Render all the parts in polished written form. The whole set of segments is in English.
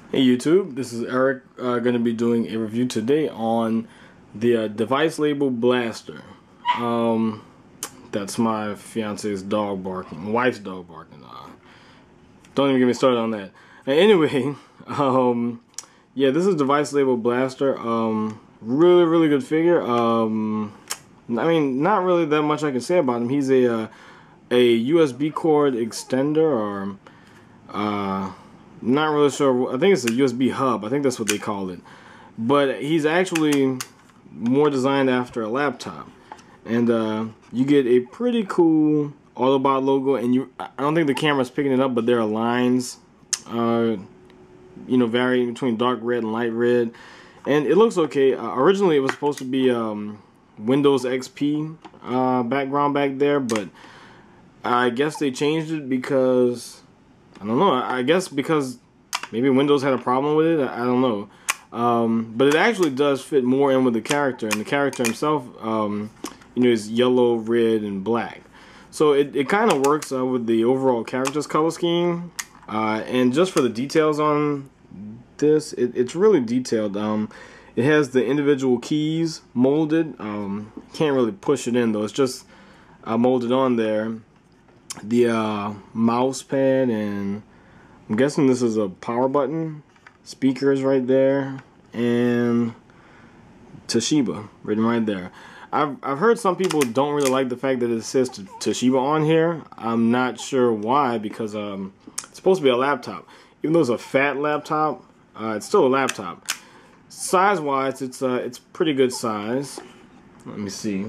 Hey YouTube, this is Eric, going to be doing a review today on the device label Blaster. That's my fiance's dog barking, wife's dog barking. Don't even get me started on that. Anyway, yeah, this is device label Blaster. Really good figure. I mean, not really that much I can say about him. He's a USB cord extender, or not really sure. I think it's a USB hub. I think that's what they call it. But he's actually more designed after a laptop. And you get a pretty cool Autobot logo. And I don't think the camera's picking it up, but there are lines, varying between dark red and light red. And it looks okay. Originally, it was supposed to be Windows XP background back there, but I guess they changed it because, I don't know, I guess because maybe Windows had a problem with it. I don't know. But it actually does fit more in with the character, and the character himself, is yellow, red, and black. So it kind of works with the overall character's color scheme. And just for the details on this, it's really detailed. It has the individual keys molded. Can't really push it in though. It's just molded on there. The mouse pad, and I'm guessing this is a power button. Speakers right there, and Toshiba written right there. I've heard some people don't really like the fact that it says Toshiba on here. I'm not sure why, because it's supposed to be a laptop. Even though it's a fat laptop, it's still a laptop. Size-wise, it's pretty good size. Let me see.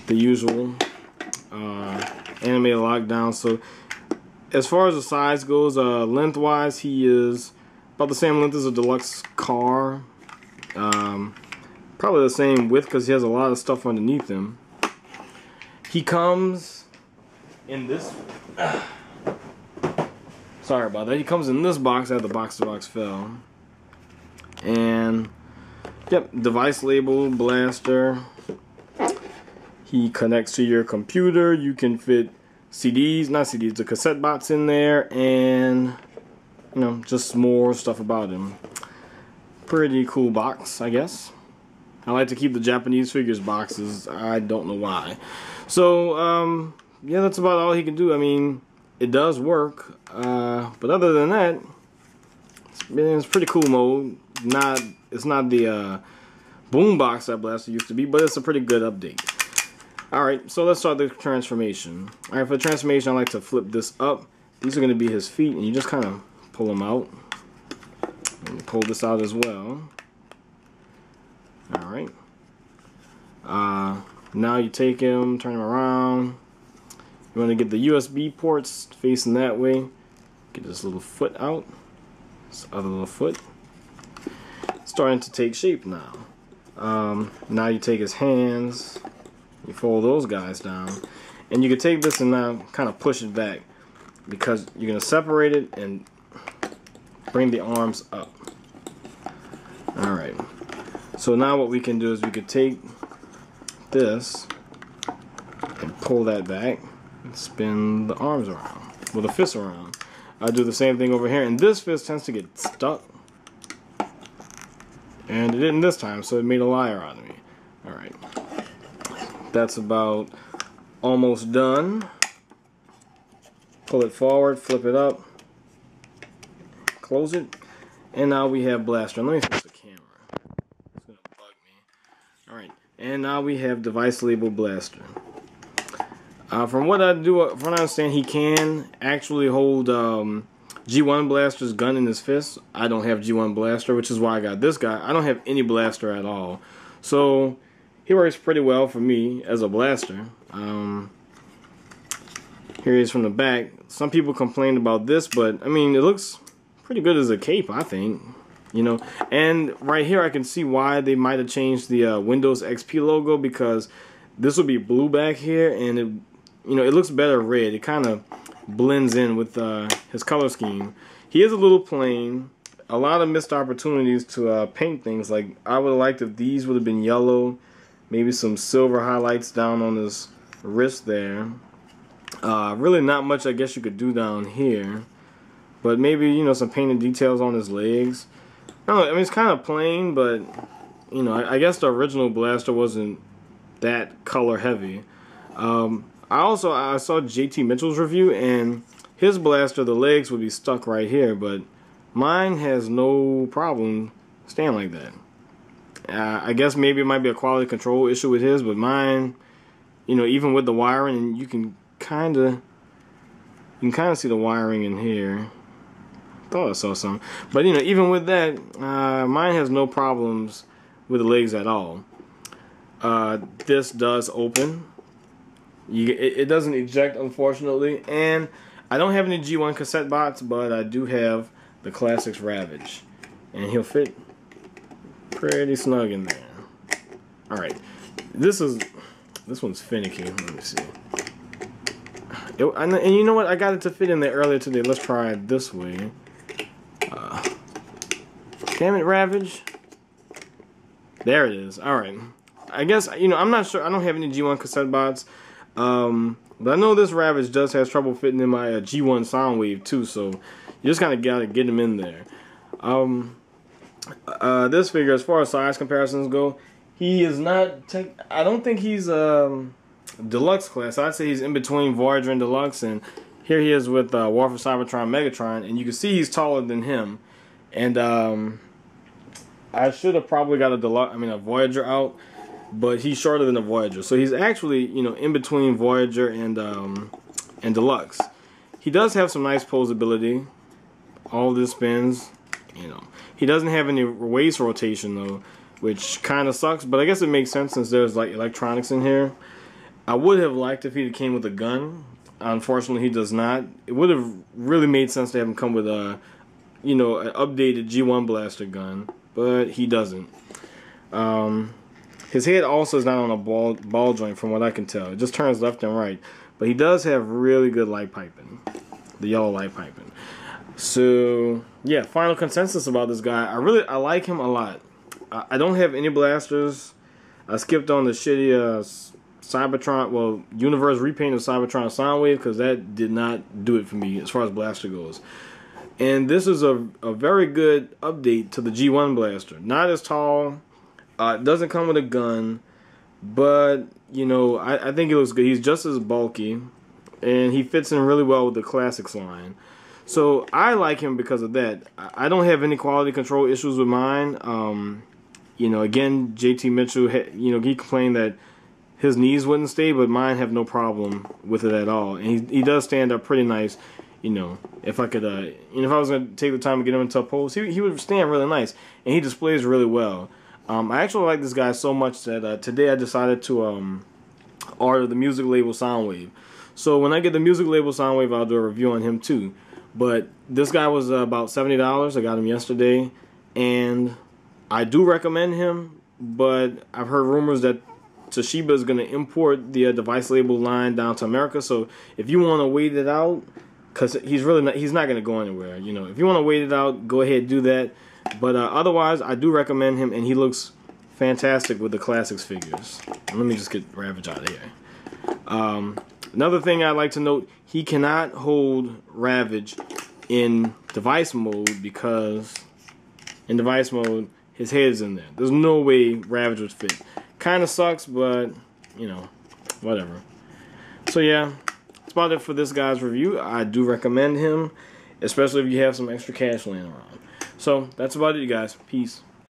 The usual animated lockdown. So as far as the size goes, lengthwise, he is about the same length as a deluxe car. Probably the same width because he has a lot of stuff underneath him. He comes in this. Sorry about that. He comes in this box after the box-to-box fell. And yep, device label Blaster. He connects to your computer. You can fit CDs, not CDs, the cassette box in there, and just more stuff about him. Pretty cool box, I guess. I like to keep the Japanese figures boxes. I don't know why. So yeah, that's about all he can do. I mean, it does work, but other than that, it's pretty cool mode. It's not the boombox that Blaster used to be, but it's a pretty good update. Alright, so let's start the transformation. Alright, for the transformation, I like to flip this up. These are going to be his feet, and you just kind of pull them out. And pull this out as well. Alright. Now you take him, turn him around. You want to get the USB ports facing that way. Get this little foot out. This other little foot. Starting to take shape now. Now you take his hands. You fold those guys down, and you can take this and now kind of push it back, because you're going to separate it and bring the arms up. Alright, so now what we can do is we could take this and pull that back and spin the arms around, with the fist around. I do the same thing over here, and this fist tends to get stuck, and it didn't this time, so it made a liar out of me. Alright. That's about almost done. Pull it forward, flip it up, close it, and now we have Blaster. Let me fix the camera. It's gonna bug me. Alright, and now we have device label Blaster. From what I understand, he can actually hold G1 Blaster's gun in his fist. I don't have G1 Blaster, which is why I got this guy. I don't have any Blaster at all. So he works pretty well for me as a Blaster. Here he is from the back. Some people complained about this, but I mean, it looks pretty good as a cape, I think. And right here I can see why they might have changed the Windows XP logo, because this will be blue back here, and it looks better red. It kind of blends in with his color scheme. He is a little plain. A lot of missed opportunities to paint things. Like, I would have liked if these would have been yellow. Maybe some silver highlights down on his wrist there. Really not much I guess you could do down here. but maybe, you know, some painted details on his legs. I don't know, I mean, it's kind of plain, but, you know, I guess the original blaster wasn't that color heavy. I saw JT Mitchell's review, and his blaster, the legs would be stuck right here, but mine has no problem staying like that. I guess maybe it might be a quality control issue with his, but mine, you know, even with the wiring, and you can kind of see the wiring in here. Thought I saw some, but you know, even with that, mine has no problems with the legs at all. This does open. It doesn't eject, unfortunately, and I don't have any G1 cassette bots, but I do have the Classics Ravage, and he'll fit pretty snug in there. All right, this one's finicky. Let me see. And you know what? I got it to fit in there earlier today. Let's try it this way. Damn it, Ravage. There it is. All right. I guess, you know, I'm not sure. I don't have any G1 cassette bots. But I know this Ravage does have trouble fitting in my G1 Soundwave too, so you just kind of got to get him in there. This figure, as far as size comparisons go, he is not, I don't think he's Deluxe class. I'd say he's in between Voyager and Deluxe, and here he is with War for Cybertron Megatron, and you can see he's taller than him. And I should have probably got a Voyager out, but he's shorter than a Voyager, so he's actually, you know, in between Voyager and Deluxe. He does have some nice posability. All this spins, you know. He doesn't have any waist rotation though, which kind of sucks, but I guess it makes sense since there's like electronics in here. I would have liked if he came with a gun. Unfortunately, he does not. It would have really made sense to have him come with a, you know, an updated G1 blaster gun, but he doesn't. His head also is not on a ball joint from what I can tell. It just turns left and right. But he does have really good light piping. The yellow light piping. So, yeah, final consensus about this guy. I like him a lot. I don't have any blasters. I skipped on the shitty Cybertron, well, Universe repaint of Cybertron Soundwave, because that did not do it for me as far as blaster goes. And this is a very good update to the G1 blaster. Not as tall. It doesn't come with a gun, but, you know, I think it looks good. He's just as bulky, and he fits in really well with the Classics line. So I like him because of that. I don't have any quality control issues with mine. You know, again, JT Mitchell, you know, he complained that his knees wouldn't stay, but mine have no problem with it at all. And he does stand up pretty nice. You know, if I could, you know, if I was going to take the time to get him into a pose, he would stand really nice, and he displays really well. I actually like this guy so much that today I decided to order the Music Label Soundwave. So when I get the Music Label Soundwave, I'll do a review on him too. But this guy was about $70. I got him yesterday, and I do recommend him. But I've heard rumors that Toshiba is going to import the device label line down to America. So if you want to wait it out, because he's not going to go anywhere. You know, if you want to wait it out, go ahead and do that. But otherwise, I do recommend him, and he looks fantastic with the Classics figures. Let me just get Ravage out of here. Another thing I'd like to note, he cannot hold Ravage in device mode because in device mode, his head's in there. There's no way Ravage would fit. Kind of sucks, but, you know, whatever. So, yeah, that's about it for this guy's review. I do recommend him, especially if you have some extra cash laying around. So, that's about it, you guys. Peace.